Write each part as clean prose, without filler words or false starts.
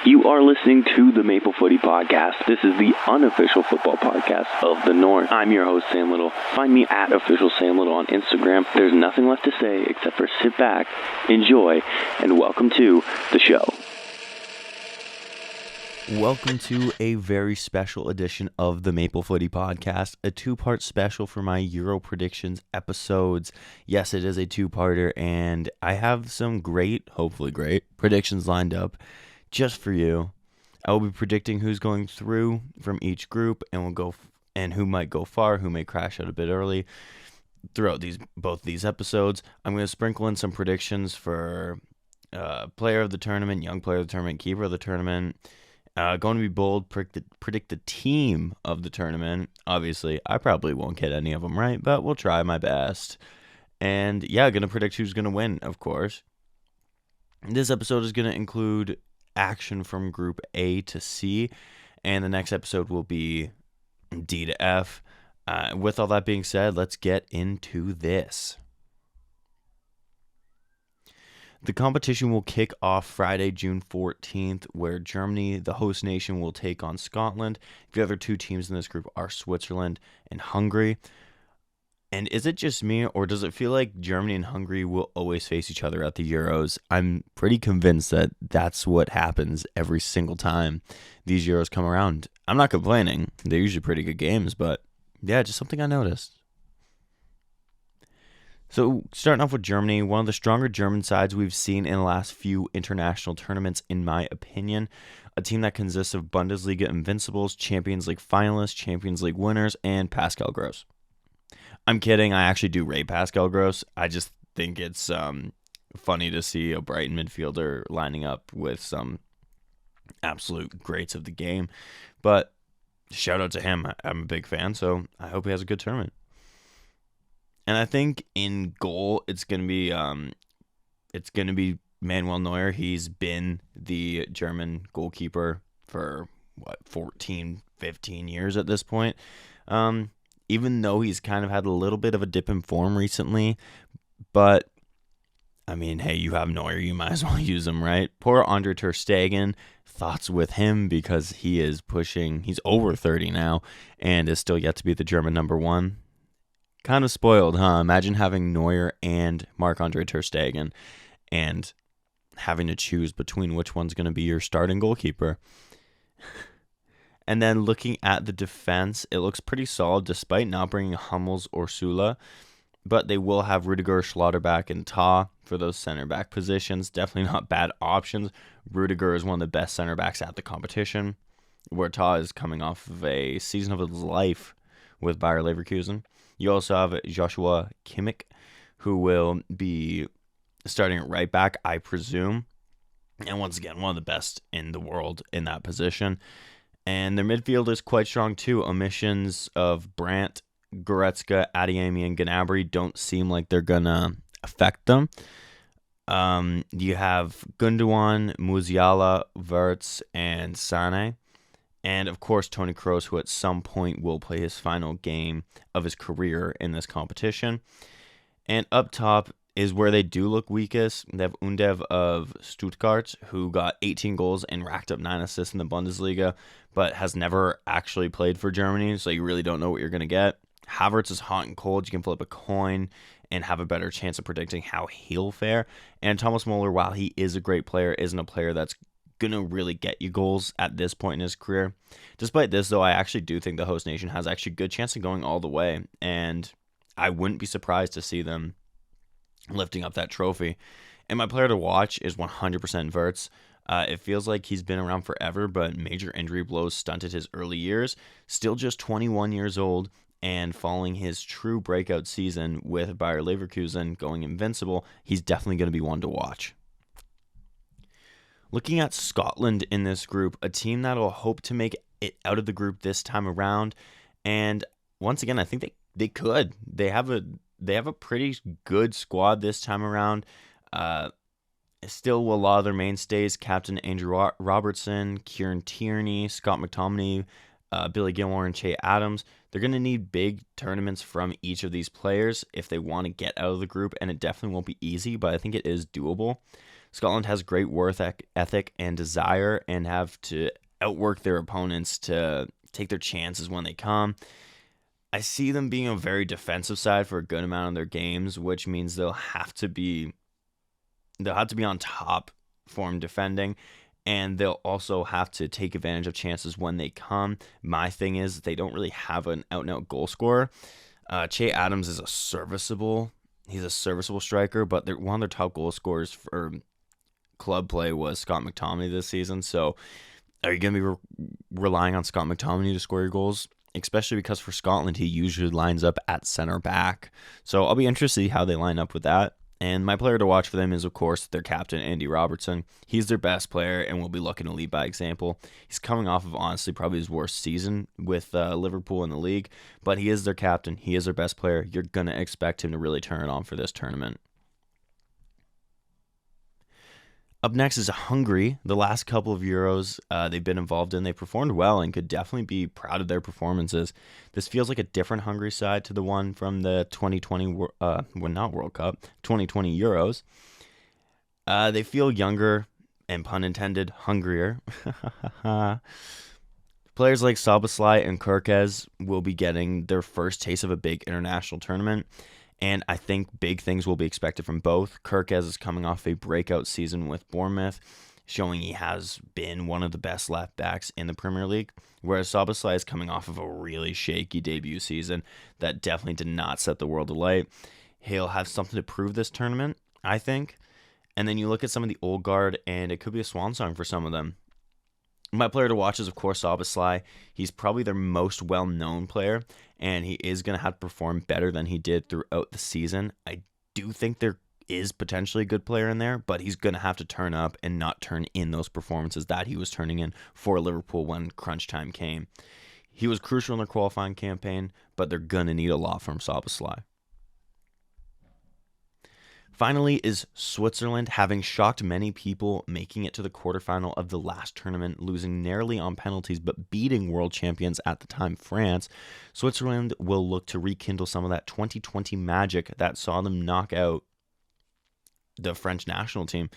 You are listening to the Maple Footy podcast. This is the unofficial football podcast of the North. I'm your host, Sam Little. Find me at official Sam Little on Instagram. There's nothing left to say except for sit back, enjoy, and welcome to the show. Welcome to a very special edition of the Maple Footy podcast, a two-part special for my Euro predictions episodes. Yes, it is a two-parter, and I have some hopefully great, predictions lined up just for you. I will be predicting who's going through from each group, and who might go far, who may crash out a bit early throughout both these episodes. I'm going to sprinkle in some predictions for player of the tournament, young player of the tournament, keeper of the tournament. Going to be bold, predict the team of the tournament. Obviously, I probably won't get any of them right, but we'll try my best. And yeah, going to predict who's going to win, of course. This episode is going to include action from Group A to C, and the next episode will be D to F. With all that being said, let's get into this. The competition will kick off Friday, June 14th, where Germany, the host nation, will take on Scotland. The other two teams in this group are Switzerland and Hungary. And is it just me, or does it feel like Germany and Hungary will always face each other at the Euros? I'm pretty convinced that that's what happens every single time these Euros come around. I'm not complaining. They're usually pretty good games, but yeah, just something I noticed. So starting off with Germany, one of the stronger German sides we've seen in the last few international tournaments, in my opinion. A team that consists of Bundesliga invincibles, Champions League finalists, Champions League winners, and Pascal Gross. I'm kidding. I actually do rate Pascal Gross. I just think it's funny to see a Brighton midfielder lining up with some absolute greats of the game. But shout out to him. I'm a big fan, so I hope he has a good tournament. And I think in goal, it's gonna be Manuel Neuer. He's been the German goalkeeper for 14, 15 years at this point. Even though he's kind of had a little bit of a dip in form recently, but I mean, hey, you have Neuer, you might as well use him, right? Poor Andre Ter Stegen. Thoughts with him because he's over 30 now and is still yet to be the German number one. Kind of spoiled, huh? Imagine having Neuer and Marc-Andre Ter Stegen and having to choose between which one's going to be your starting goalkeeper. And then looking at the defense, it looks pretty solid despite not bringing Hummels or Sula. But they will have Rudiger, Schlotterbeck, and Tah for those center back positions. Definitely not bad options. Rudiger is one of the best center backs at the competition, where Tah is coming off of a season of his life with Bayer Leverkusen. You also have Joshua Kimmich, who will be starting at right back, I presume. And once again, one of the best in the world in that position. And their midfield is quite strong too. Omissions of Brandt, Goretzka, Adeyemi, and Gnabry don't seem like they're going to affect them. You have Gundogan, Musiala, Wirtz, and Sané. And, of course, Toni Kroos, who at some point will play his final game of his career in this competition. And up top is where they do look weakest. They have Undev of Stuttgart, who got 18 goals and racked up 9 assists in the Bundesliga, but has never actually played for Germany, so you really don't know what you're going to get. Havertz is hot and cold. You can flip a coin and have a better chance of predicting how he'll fare. And Thomas Muller, while he is a great player, isn't a player that's going to really get you goals at this point in his career. Despite this, though, I actually do think the host nation has actually a good chance of going all the way, and I wouldn't be surprised to see them lifting up that trophy. And my player to watch is 100% Wirtz. It feels like he's been around forever, but major injury blows stunted his early years. Still just 21 years old, and following his true breakout season with Bayer Leverkusen going invincible, he's definitely going to be one to watch. Looking at Scotland in this group, a team that will hope to make it out of the group this time around. And once again, I think they could. They have a pretty good squad this time around. Still, a lot of their mainstays, Captain Andrew Robertson, Kieran Tierney, Scott McTominay, Billy Gilmore, and Che Adams. They're going to need big tournaments from each of these players if they want to get out of the group, and it definitely won't be easy, but I think it is doable. Scotland has great work ethic and desire and have to outwork their opponents to take their chances when they come. I see them being a very defensive side for a good amount of their games, which means they'll have to be on top form defending, and they'll also have to take advantage of chances when they come. My thing is they don't really have an out-and-out goal scorer. Che Adams is he's a serviceable striker, but one of their top goal scorers for club play was Scott McTominay this season. So are you going to be relying on Scott McTominay to score your goals? Especially because for Scotland, he usually lines up at center back. So I'll be interested to see how they line up with that. And my player to watch for them is, of course, their captain, Andy Robertson. He's their best player and will be looking to lead by example. He's coming off of, honestly, probably his worst season with Liverpool in the league. But he is their captain. He is their best player. You're going to expect him to really turn it on for this tournament. Up next is Hungary. The last couple of Euros they've been involved in, they performed well and could definitely be proud of their performances. This feels like a different Hungary side to the one from the 2020, 2020 Euros. They feel younger and, pun intended, hungrier. Players like Szoboszlai and Kerkez will be getting their first taste of a big international tournament. And I think big things will be expected from both. Kerkez is coming off a breakout season with Bournemouth, showing he has been one of the best left backs in the Premier League, whereas Szoboszlai is coming off of a really shaky debut season that definitely did not set the world alight. He'll have something to prove this tournament, I think. And then you look at some of the old guard, and it could be a swan song for some of them. My player to watch is, of course, Szoboszlai. He's probably their most well-known player, and he is going to have to perform better than he did throughout the season. I do think there is potentially a good player in there, but he's going to have to turn up and not turn in those performances that he was turning in for Liverpool when crunch time came. He was crucial in their qualifying campaign, but they're going to need a lot from Szoboszlai. Finally is Switzerland, having shocked many people, making it to the quarterfinal of the last tournament, losing narrowly on penalties but beating world champions at the time, France. Switzerland will look to rekindle some of that 2020 magic that saw them knock out the French national team.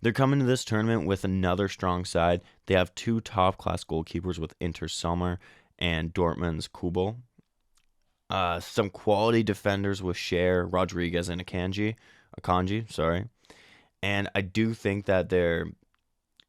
They're coming to this tournament with another strong side. They have two top-class goalkeepers with Inter's Sommer and Dortmund's Kubel. Some quality defenders with Cher, Rodriguez, and Akanji, and I do think that their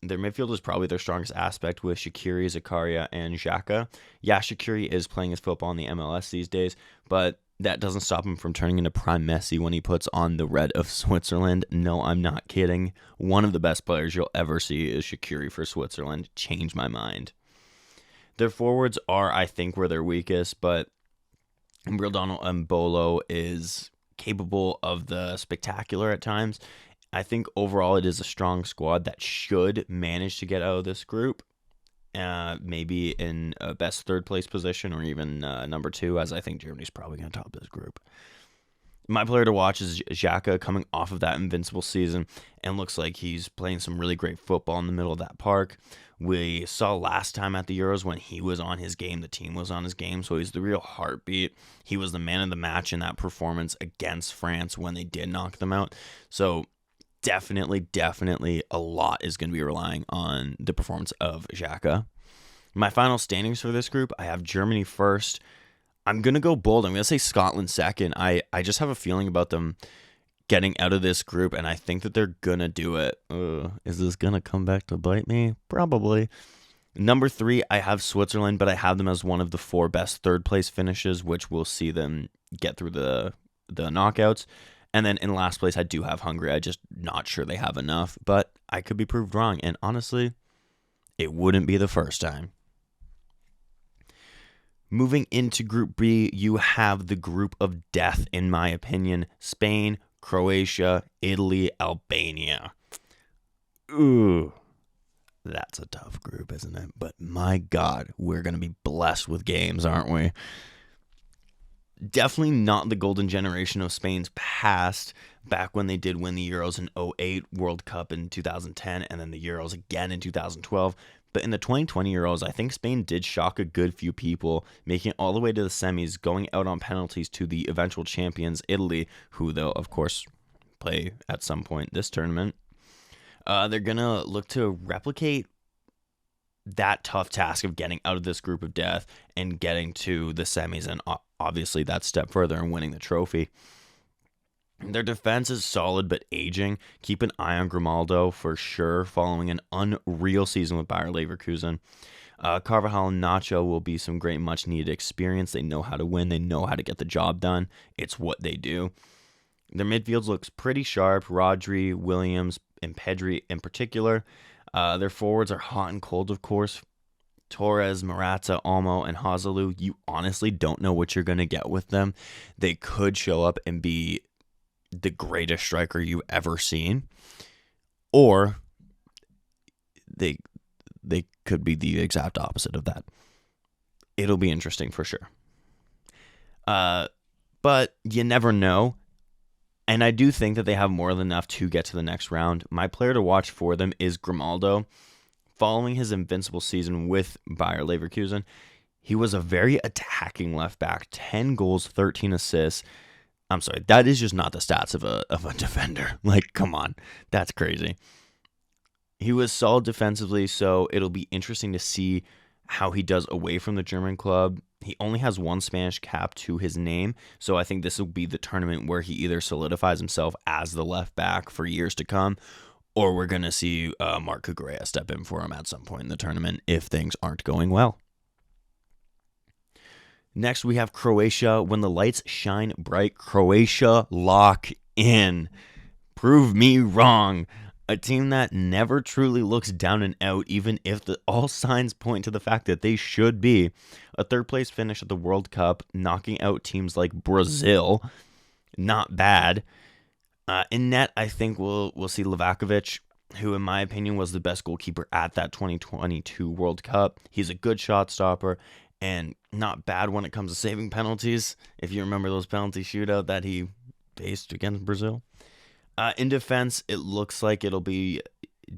midfield is probably their strongest aspect with Shaqiri, Zakaria, and Xhaka. Yeah, Shaqiri is playing his football in the MLS these days, but that doesn't stop him from turning into prime Messi when he puts on the red of Switzerland. No, I'm not kidding. One of the best players you'll ever see is Shaqiri for Switzerland. Changed my mind. Their forwards are, I think, where they're weakest, but Donald Mbolo is capable of the spectacular at times. I think overall it is a strong squad that should manage to get out of this group, maybe in a best third place position or even number 2, as I think Germany's probably going to top this group. My player to watch is Xhaka, coming off of that invincible season and looks like he's playing some really great football in the middle of that park. We saw last time at the Euros when he was on his game, the team was on his game, so he's the real heartbeat. He was the man of the match in that performance against France when they did knock them out. So definitely a lot is going to be relying on the performance of Xhaka. My final standings for this group, I have Germany first. I'm going to go bold. I'm going to say Scotland second. I just have a feeling about them getting out of this group, and I think that they're going to do it. Is this going to come back to bite me? Probably. Number 3, I have Switzerland, but I have them as one of the 4 best third-place finishes, which will see them get through the knockouts. And then in last place, I do have Hungary. I'm just not sure they have enough, but I could be proved wrong, and honestly, it wouldn't be the first time. Moving into Group B, you have the group of death, in my opinion. Spain, Croatia, Italy, Albania. Ooh, that's a tough group, isn't it? But my God, we're going to be blessed with games, aren't we? Definitely not the golden generation of Spain's past, back when they did win the Euros in 2008, World Cup in 2010, and then the Euros again in 2012. But in the 2020 Euros, I think Spain did shock a good few people, making it all the way to the semis, going out on penalties to the eventual champions, Italy, who they'll, of course, play at some point this tournament. They're going to look to replicate that tough task of getting out of this group of death and getting to the semis, and obviously that step further and winning the trophy. Their defense is solid but aging. Keep an eye on Grimaldo for sure, following an unreal season with Bayer Leverkusen. Carvajal and Nacho will be some great much-needed experience. They know how to win. They know how to get the job done. It's what they do. Their midfield looks pretty sharp. Rodri, Williams, and Pedri in particular. Their forwards are hot and cold, of course. Torres, Morata, Olmo, and Hazalu. You honestly don't know what you're going to get with them. They could show up and be the greatest striker you've ever seen, or they could be the exact opposite of that. It'll be interesting for sure. But you never know. And I do think that they have more than enough to get to the next round. My player to watch for them is Grimaldo. Following his invincible season with Bayer Leverkusen, he was a very attacking left back. 10 goals, 13 assists. I'm sorry, that is just not the stats of a defender. Like, come on, that's crazy. He was solid defensively, so it'll be interesting to see how he does away from the German club. He only has one Spanish cap to his name, so I think this will be the tournament where he either solidifies himself as the left back for years to come, or we're going to see Marc Cucurella step in for him at some point in the tournament if things aren't going well. Next, we have Croatia. When the lights shine bright, Croatia lock in. Prove me wrong. A team that never truly looks down and out, even if all signs point to the fact that they should be. A third-place finish at the World Cup, knocking out teams like Brazil. Not bad. In net, I think we'll see Livakovic, who in my opinion was the best goalkeeper at that 2022 World Cup. He's a good shot stopper and not bad when it comes to saving penalties, if you remember those penalty shootout that he faced against Brazil. In defense, it looks like it'll be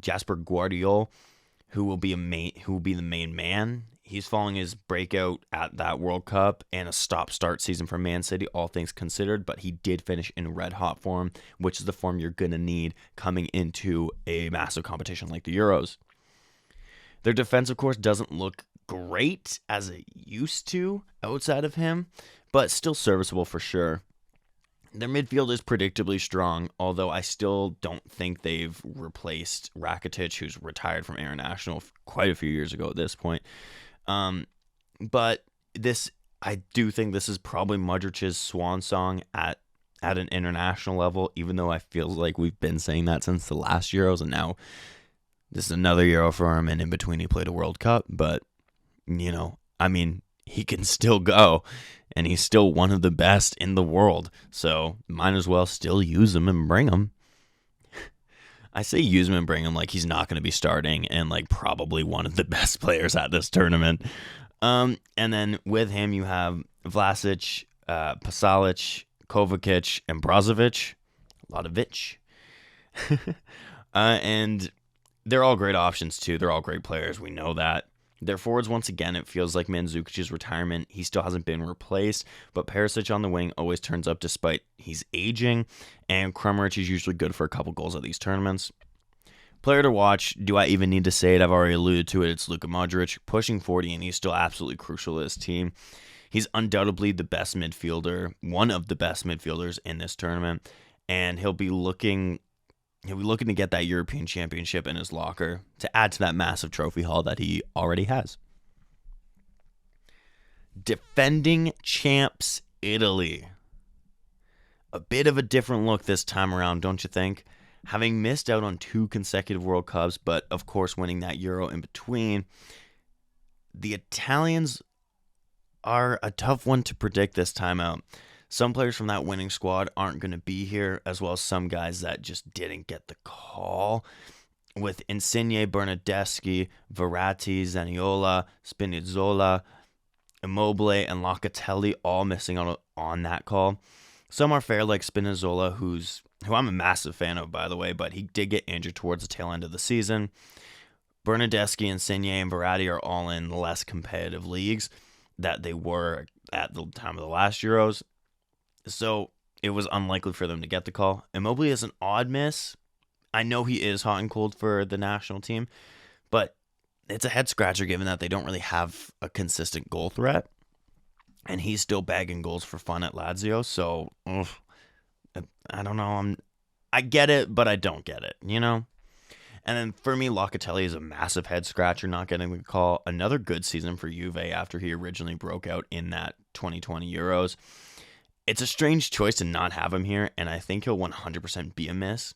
Jasper Guardiol, who will be the main man. He's following his breakout at that World Cup and a stop-start season for Man City, all things considered, but he did finish in red-hot form, which is the form you're going to need coming into a massive competition like the Euros. Their defense, of course, doesn't look great as it used to outside of him, but still serviceable for sure. Their midfield is predictably strong, although I still don't think they've replaced Rakitic, who's retired from international quite a few years ago at this point. But I do think this is probably Modric's swan song at an international level, even though I feel like we've been saying that since the last Euros, and now this is another Euro for him, and in between he played a World Cup, but, he can still go, and he's still one of the best in the world, so might as well still use him and bring him. I say use him and bring him like he's not going to be starting and like probably one of the best players at this tournament. And then with him you have Vlasic, Pasalic, Kovacic, and Brozovic. A lot of Vich. And they're all great options too. They're all great players. We know that. Their forwards, once again, it feels like Mandzukic's retirement. He still hasn't been replaced, but Perisic on the wing always turns up despite he's aging, and Kramaric is usually good for a couple goals at these tournaments. Player to watch, do I even need to say it? I've already alluded to it. It's Luka Modric, pushing 40, and he's still absolutely crucial to this team. He's undoubtedly the best midfielder, one of the best midfielders in this tournament, and he'll be looking to get that European Championship in his locker to add to that massive trophy haul that he already has. Defending champs Italy. A bit of a different look this time around, don't you think? Having missed out on 2 consecutive World Cups, but of course winning that Euro in between, the Italians are a tough one to predict this time out. Some players from that winning squad aren't going to be here, as well as some guys that just didn't get the call. With Insigne, Bernardeschi, Verratti, Zaniolo, Spinazzola, Immobile, and Locatelli all missing out on that call. Some are fair, like Spinazzola, who I'm a massive fan of, by the way, but he did get injured towards the tail end of the season. Bernardeschi, Insigne, and Verratti are all in less competitive leagues that they were at the time of the last Euros. So it was unlikely for them to get the call. Immobile is an odd miss. I know he is hot and cold for the national team, but it's a head scratcher given that they don't really have a consistent goal threat. And he's still bagging goals for fun at Lazio, so I don't know. I get it, but I don't get it, you know? And then for me, Locatelli is a massive head scratcher, not getting the call. Another good season for Juve after he originally broke out in that 2020 Euros. It's a strange choice to not have him here, and I think he'll 100% be a miss.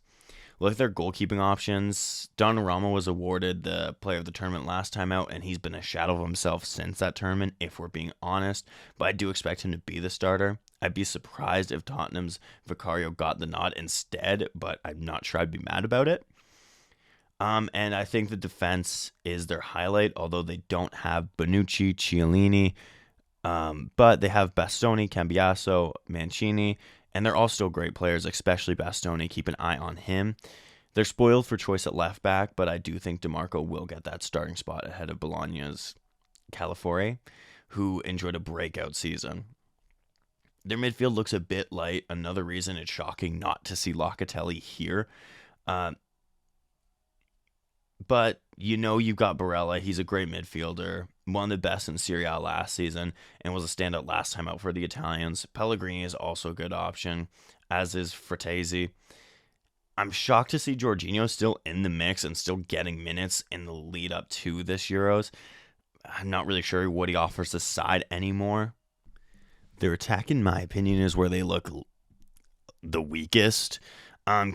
Look at their goalkeeping options. Donnarumma was awarded the player of the tournament last time out, and he's been a shadow of himself since that tournament, if we're being honest. But I do expect him to be the starter. I'd be surprised if Tottenham's Vicario got the nod instead, but I'm not sure I'd be mad about it. And I think the defense is their highlight, although they don't have Bonucci, Chiellini, but they have Bastoni, Cambiaso, Mancini, and they're all still great players, especially Bastoni. Keep an eye on him. They're spoiled for choice at left back, but I do think DeMarco will get that starting spot ahead of Bologna's Calafiore, who enjoyed a breakout season. Their midfield looks a bit light. Another reason it's shocking not to see Locatelli here. But you've got Barella. He's a great midfielder, one of the best in Serie A last season, and was a standout last time out for the Italians. Pellegrini is also a good option, as is Fratesi. I'm shocked to see Jorginho still in the mix and still getting minutes in the lead up to this Euros. I'm not really sure what he offers the side anymore. Their attack, in my opinion, is where they look the weakest.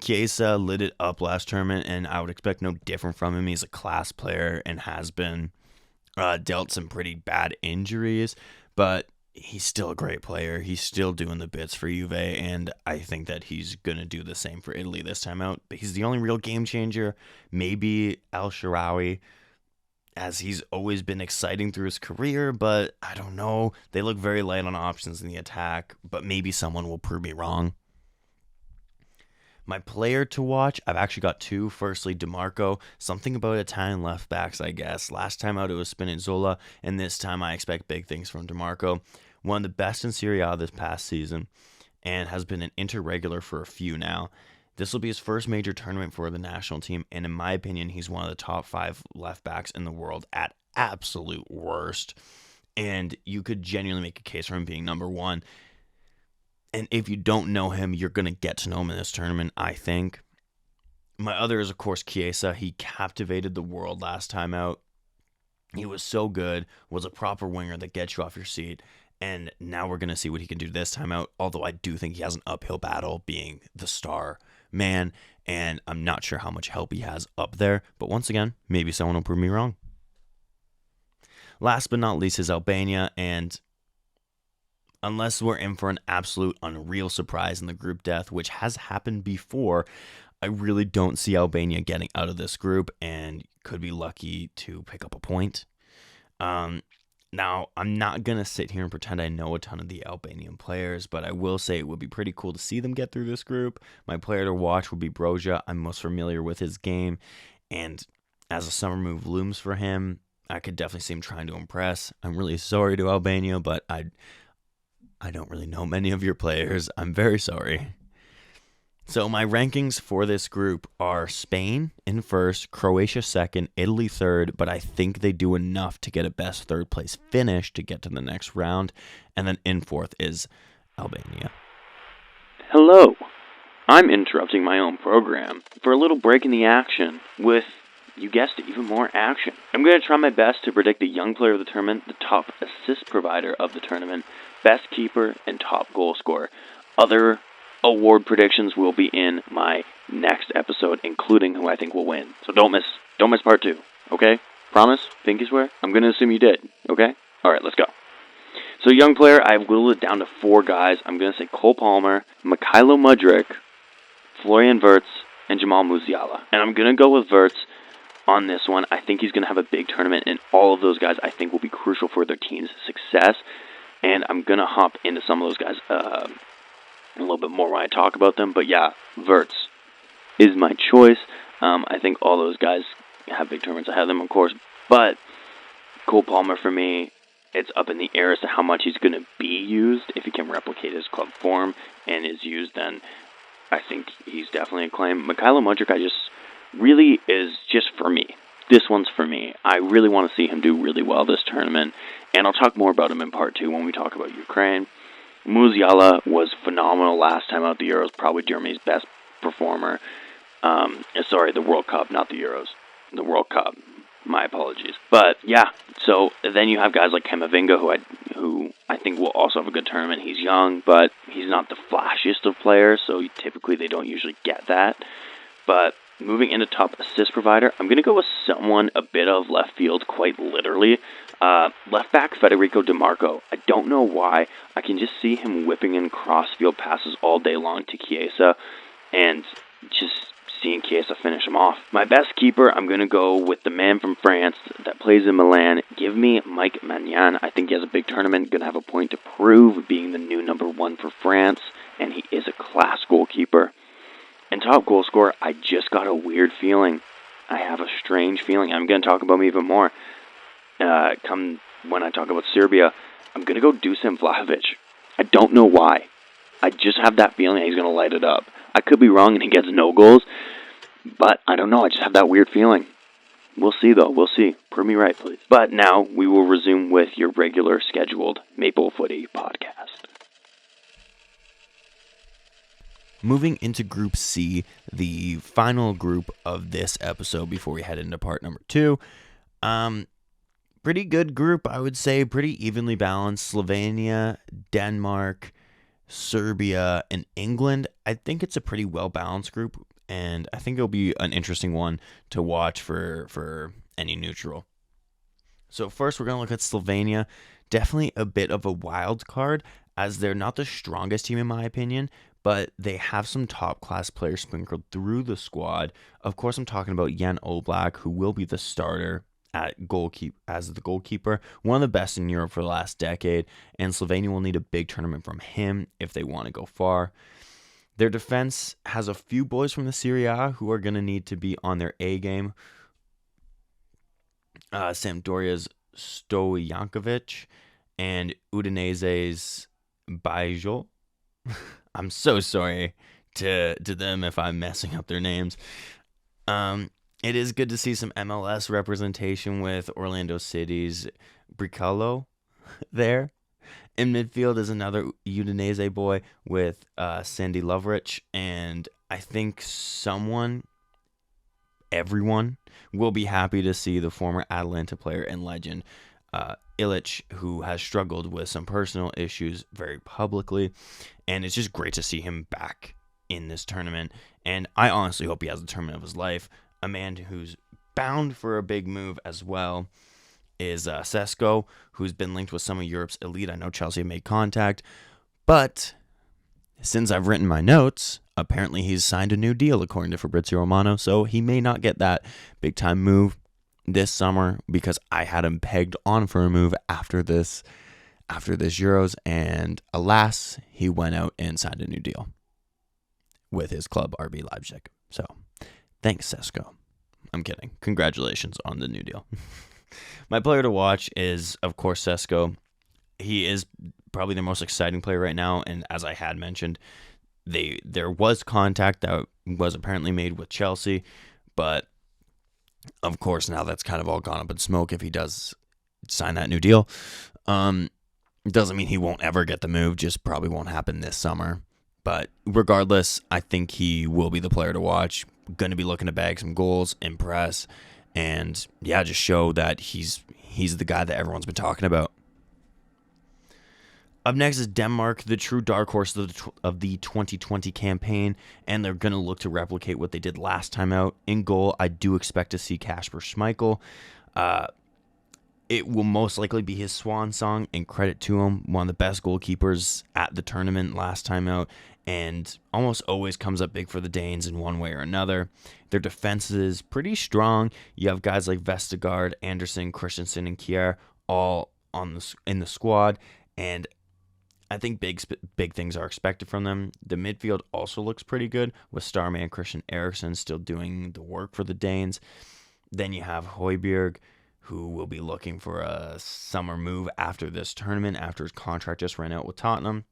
Chiesa lit it up last tournament, and I would expect no different from him. He's a class player and has been dealt some pretty bad injuries, but he's still a great player. He's still doing the bits for Juve, and I think that he's going to do the same for Italy this time out. But he's the only real game changer. Maybe El Shaarawy, as he's always been exciting through his career, but I don't know. They look very light on options in the attack, but maybe someone will prove me wrong. My player to watch, I've actually got two. Firstly, DeMarco. Something about Italian left backs, I guess. Last time out it was Spinazzola, and this time I expect big things from DeMarco. One of the best in Serie A this past season, and has been an interregular for a few now. This will be his first major tournament for the national team, and in my opinion, he's one of the top 5 left backs in the world at absolute worst. And you could genuinely make a case for him being number 1. And if you don't know him, you're going to get to know him in this tournament, I think. My other is, of course, Chiesa. He captivated the world last time out. He was so good, was a proper winger that gets you off your seat. And now we're going to see what he can do this time out. Although I do think he has an uphill battle being the star man. And I'm not sure how much help he has up there. But once again, maybe someone will prove me wrong. Last but not least is Albania. And unless we're in for an absolute unreal surprise in the group death, which has happened before, I really don't see Albania getting out of this group and could be lucky to pick up a point. Now, I'm not going to sit here and pretend I know a ton of the Albanian players, but I will say it would be pretty cool to see them get through this group. My player to watch would be Broja. I'm most familiar with his game, and as a summer move looms for him, I could definitely see him trying to impress. I'm really sorry to Albania, but I don't really know many of your players. I'm very sorry. So my rankings for this group are Spain in first, Croatia second, Italy third, but I think they do enough to get a best third place finish to get to the next round. And then in fourth is Albania. Hello. I'm interrupting my own program for a little break in the action with, you guessed it, even more action. I'm going to try my best to predict the young player of the tournament, the top assist provider of the tournament, best keeper, and top goal scorer. Other award predictions will be in my next episode, including who I think will win. So don't miss part 2, okay? Promise? Pinky swear? I'm going to assume you did, okay? Alright, let's go. So young player, I've whittled it down to 4 guys. I'm going to say Cole Palmer, Mykhailo Mudryk, Florian Wirtz, and Jamal Musiala. And I'm going to go with Wirtz on this one. I think he's going to have a big tournament, and all of those guys I think will be crucial for their team's success. And I'm going to hop into some of those guys a little bit more when I talk about them. But yeah, Wirtz is my choice. I think all those guys have big tournaments ahead of them, of course. But Cole Palmer, for me, it's up in the air as to how much he's going to be used. If he can replicate his club form and is used, then I think he's definitely a claim. Mykhailo Mudryk, really is just for me. This one's for me. I really want to see him do really well this tournament, and I'll talk more about him in part 2 when we talk about Ukraine. Musiala was phenomenal last time out the Euros, probably Germany's best performer. The World Cup, not the Euros. The World Cup. My apologies. But, yeah, so then you have guys like Camavinga, who I think will also have a good tournament. He's young, but he's not the flashiest of players, so typically they don't usually get that. But moving into top assist provider, I'm going to go with someone a bit of left field, quite literally. Left back Federico DiMarco. I don't know why. I can just see him whipping in cross-field passes all day long to Chiesa, and just seeing Chiesa finish him off. My best keeper, I'm going to go with the man from France that plays in Milan. Give me Mike Maignan. I think he has a big tournament, going to have a point to prove, being the new number 1 for France, and he is a class goalkeeper. And top goal scorer, I just got a weird feeling. I have a strange feeling. I'm going to talk about him even more. Come when I talk about Serbia, I'm going to go Dusan Vlahovic. I don't know why. I just have that feeling he's going to light it up. I could be wrong and he gets no goals, but I don't know. I just have that weird feeling. We'll see, though. We'll see. Prove me right, please. But now we will resume with your regular scheduled Maple Footy podcast. Moving into Group C, the final group of this episode before we head into part number 2. Pretty good group, I would say. Pretty evenly balanced. Slovenia, Denmark, Serbia, and England. I think it's a pretty well-balanced group, and I think it'll be an interesting one to watch for any neutral. So first, we're going to look at Slovenia. Definitely a bit of a wild card, as they're not the strongest team in my opinion, but they have some top-class players sprinkled through the squad. Of course, I'm talking about Jan Oblak, who will be the starter as the goalkeeper, one of the best in Europe for the last decade, and Slovenia will need a big tournament from him if they want to go far. Their defense has a few boys from the Serie A who are going to need to be on their A game. Sampdoria's Stojankovic and Udinese's Bajol. I'm so sorry to them if I'm messing up their names. It is good to see some MLS representation with Orlando City's Bricalo there. In midfield is another Udinese boy with Sandy Lovrich, and I think everyone will be happy to see the former Atalanta player and legend Ilic, who has struggled with some personal issues very publicly, and it's just great to see him back in this tournament, and I honestly hope he has the tournament of his life. A man who's bound for a big move as well is Sesko, who's been linked with some of Europe's elite. I know Chelsea made contact, but since I've written my notes, apparently he's signed a new deal according to Fabrizio Romano, so he may not get that big-time move this summer because I had him pegged on for a move after this Euros, and alas, he went out and signed a new deal with his club RB Leipzig. So, thanks, Sesko. I'm kidding. Congratulations on the new deal. My player to watch is, of course, Sesko. He is probably the most exciting player right now, and as I had mentioned, there was contact that was apparently made with Chelsea, but of course now that's kind of all gone up in smoke if he does sign that new deal. Doesn't mean he won't ever get the move, just probably won't happen this summer. But regardless, I think he will be the player to watch. Going to be looking to bag some goals, impress, and yeah, just show that he's the guy that everyone's been talking about. Up next is Denmark, the true dark horse of the 2020 campaign, and they're going to look to replicate what they did last time out. In goal, I do expect to see Kasper Schmeichel. It will most likely be his swan song, and credit to him, one of the best goalkeepers at the tournament last time out, and almost always comes up big for the Danes in one way or another. Their defense is pretty strong. You have guys like Vestergaard, Anderson, Christensen, and Kjær all in the squad, and I think big things are expected from them. The midfield also looks pretty good, with starman Christian Eriksen still doing the work for the Danes. Then you have Højbjerg, who will be looking for a summer move after this tournament, after his contract just ran out with Tottenham.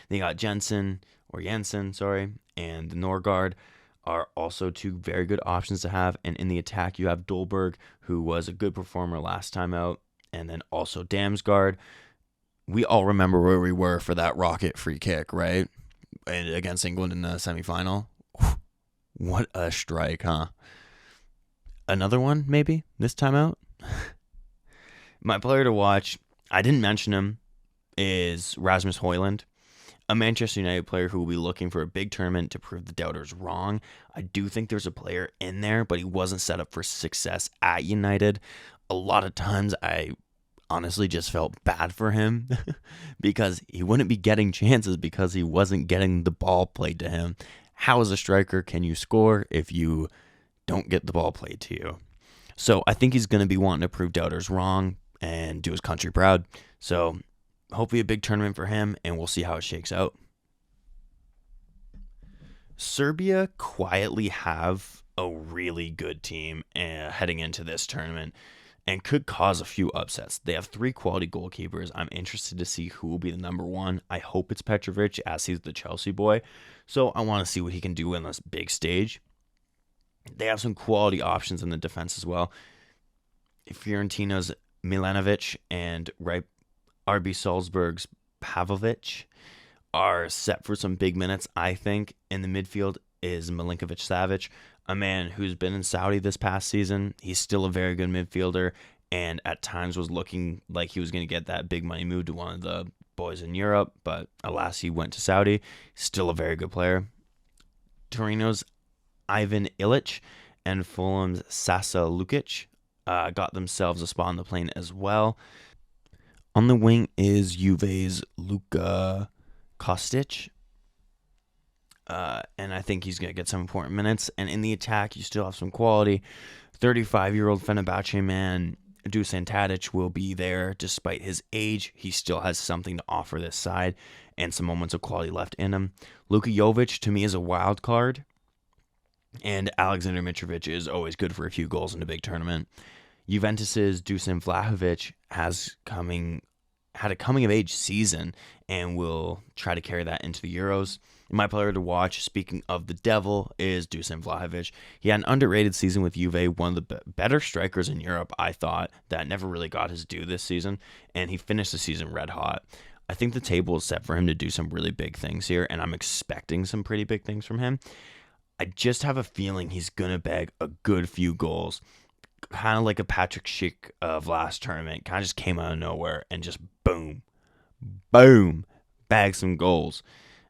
They got Jensen, or Jensen, sorry, and the Norgard are also two very good options to have. And in the attack, you have Dolberg, who was a good performer last time out, and then also Damsgaard. We all remember where we were for that rocket free kick, right? And against England in the semifinal. What a strike, huh? Another one, maybe, this time out? My player to watch, I didn't mention him, is Rasmus Højlund, a Manchester United player who will be looking for a big tournament to prove the doubters wrong. I do think there's a player in there, but he wasn't set up for success at United. A lot of times I honestly just felt bad for him because he wouldn't be getting chances because he wasn't getting the ball played to him. How as a striker can you score if you don't get the ball played to you? So I think he's going to be wanting to prove doubters wrong and do his country proud. So hopefully a big tournament for him, and we'll see how it shakes out. Serbia quietly have a really good team heading into this tournament and could cause a few upsets. They have 3 quality goalkeepers. I'm interested to see who will be the number 1. I hope it's Petrovic, as he's the Chelsea boy. So I want to see what he can do in this big stage. They have some quality options in the defense as well. Fiorentina's Milanovic and RB Salzburg's Pavlovic are set for some big minutes, I think. In the midfield is Milinkovic-Savic, a man who's been in Saudi this past season. He's still a very good midfielder and at times was looking like he was going to get that big money move to one of the boys in Europe, but alas, he went to Saudi. Still a very good player. Torino's Ivan Ilic and Fulham's Sasa Lukic got themselves a spot on the plane as well. On the wing is Juve's Luka Kostic. And I think he's going to get some important minutes. And in the attack, you still have some quality. 35-year-old Fenerbahce man Dusan Tadic will be there despite his age. He still has something to offer this side and some moments of quality left in him. Luka Jovic, to me, is a wild card. And Alexander Mitrovic is always good for a few goals in a big tournament. Juventus's Dusan Vlahovic had a coming-of-age season and will try to carry that into the Euros. My player to watch, speaking of the devil, is Dusan Vlahovic. He had an underrated season with Juve, one of the better strikers in Europe, I thought, that never really got his due this season, and he finished the season red hot. I think the table is set for him to do some really big things here, and I'm expecting some pretty big things from him. I just have a feeling he's going to bag a good few goals. Kind of like a Patrick Schick of last tournament. Kind of just came out of nowhere and just boom, bag some goals.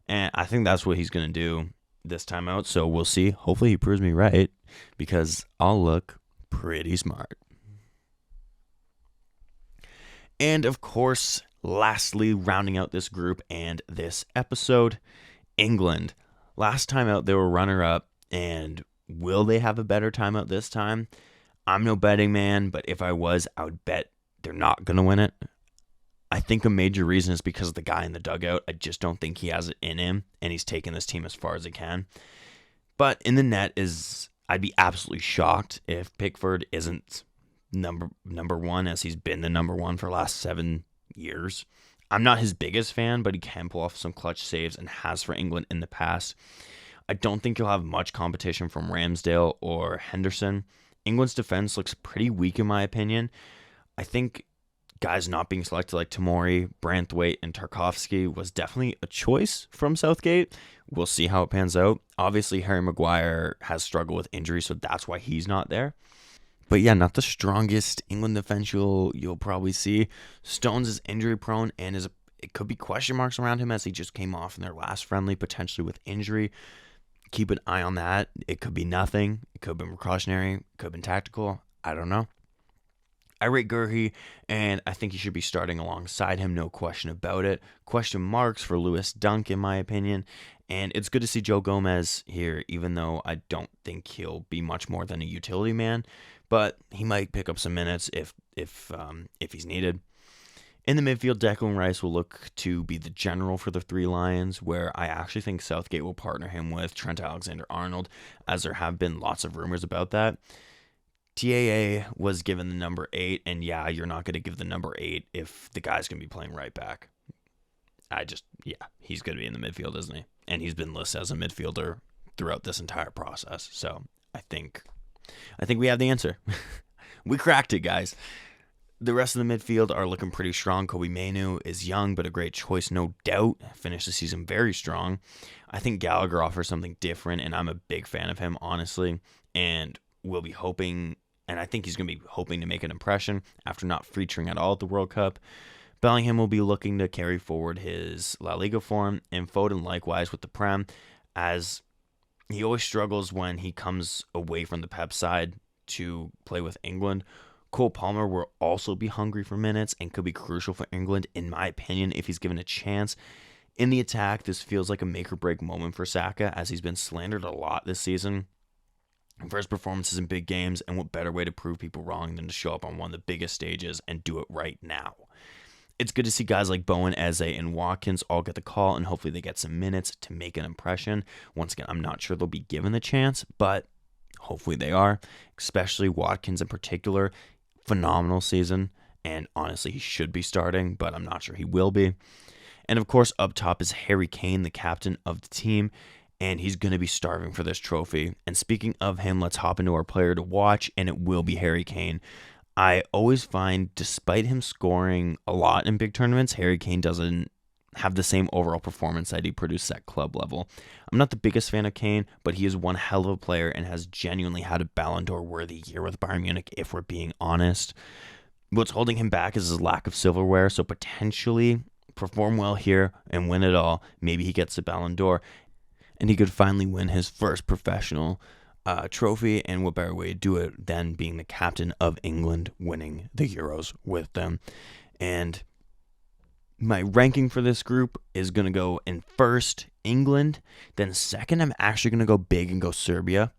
And I think that's what he's going to do this time out. So we'll see. Hopefully he proves me right because I'll look pretty smart. And of course, lastly, rounding out this group and this episode, England. Last time out, they were runner-up, and will they have a better time out this time? I'm no betting man, but if I was, I would bet they're not going to win it. I think a major reason is because of the guy in the dugout. I just don't think he has it in him, and he's taken this team as far as he can. But in the net I'd be absolutely shocked if Pickford isn't number 1, as he's been the number 1 for the last 7 years. I'm not his biggest fan, but he can pull off some clutch saves and has for England in the past. I don't think you'll have much competition from Ramsdale or Henderson. England's defense looks pretty weak in my opinion. I think guys not being selected like Tomori, Branthwaite, and Tarkowski was definitely a choice from Southgate. We'll see how it pans out. Obviously, Harry Maguire has struggled with injury, so that's why he's not there. But yeah, not the strongest England defense you'll probably see. Stones is injury prone and it could be question marks around him as he just came off in their last friendly, potentially with injury. Keep an eye on that. It could be nothing. It could have been precautionary. It could have been tactical. I don't know. I rate Gurhi, and I think he should be starting alongside him, no question about it. Question marks for Lewis Dunk, in my opinion. And it's good to see Joe Gomez here, even though I don't think he'll be much more than a utility man. But he might pick up some minutes if he's needed. In the midfield, Declan Rice will look to be the general for the Three Lions, where I actually think Southgate will partner him with Trent Alexander-Arnold, as there have been lots of rumors about that. TAA was given the number 8, and yeah, you're not going to give the number 8 if the guy's going to be playing right back. He's going to be in the midfield, isn't he? and he's been listed as a midfielder throughout this entire process. So I think we have the answer. We cracked it, guys. The rest of the midfield are looking pretty strong. Kobe Mainu is young, but a great choice, no doubt. Finished the season very strong. I think Gallagher offers something different, and I'm a big fan of him, honestly. And we'll be hoping, and I think he's going to be hoping to make an impression after not featuring at all at the World Cup. Bellingham will be looking to carry forward his La Liga form, and Foden likewise with the Prem, as he always struggles when he comes away from the Pep side to play with England. Cole Palmer will also be hungry for minutes and could be crucial for England, in my opinion, if he's given a chance. In the attack, this feels like a make-or-break moment for Saka, as he's been slandered a lot this season for his performances in big games, and what better way to prove people wrong than to show up on one of the biggest stages and do it right now. It's good to see guys like Bowen, Eze, and Watkins all get the call, and hopefully they get some minutes to make an impression. Once again, I'm not sure they'll be given the chance, but hopefully they are, especially Watkins in particular. Phenomenal season, and honestly, he should be starting, but I'm not sure he will be. And of course, up top is Harry Kane, the captain of the team, and he's going to be starving for this trophy. And speaking of him, let's hop into our player to watch, and it will be Harry Kane. I always find, despite him scoring a lot in big tournaments, Harry Kane doesn't have the same overall performance that he produced at club level. I'm not the biggest fan of Kane, but he is one hell of a player and has genuinely had a Ballon d'Or worthy year with Bayern Munich, if we're being honest. What's holding him back is his lack of silverware, so potentially perform well here and win it all. Maybe he gets the Ballon d'Or, and he could finally win his first professional trophy, and what better way to do it than being the captain of England, winning the Euros with them. And my ranking for this group is going to go in first, England. Then second, I'm actually going to go big and go Serbia.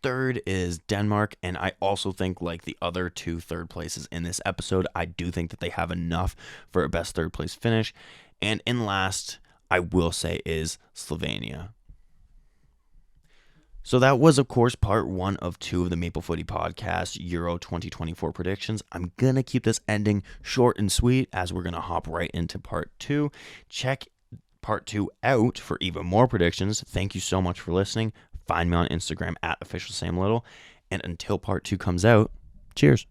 Third is Denmark, and I also think, like the other two third places in this episode, I do think that they have enough for a best third place finish. And in last, I will say, is Slovenia. So that was, of course, part 1 of 2 of the Maple Footy podcast Euro 2024 predictions. I'm going to keep this ending short and sweet, as we're going to hop right into part 2. Check part 2 out for even more predictions. Thank you so much for listening. Find me on Instagram at officialsamlittle. And until part 2 comes out, cheers.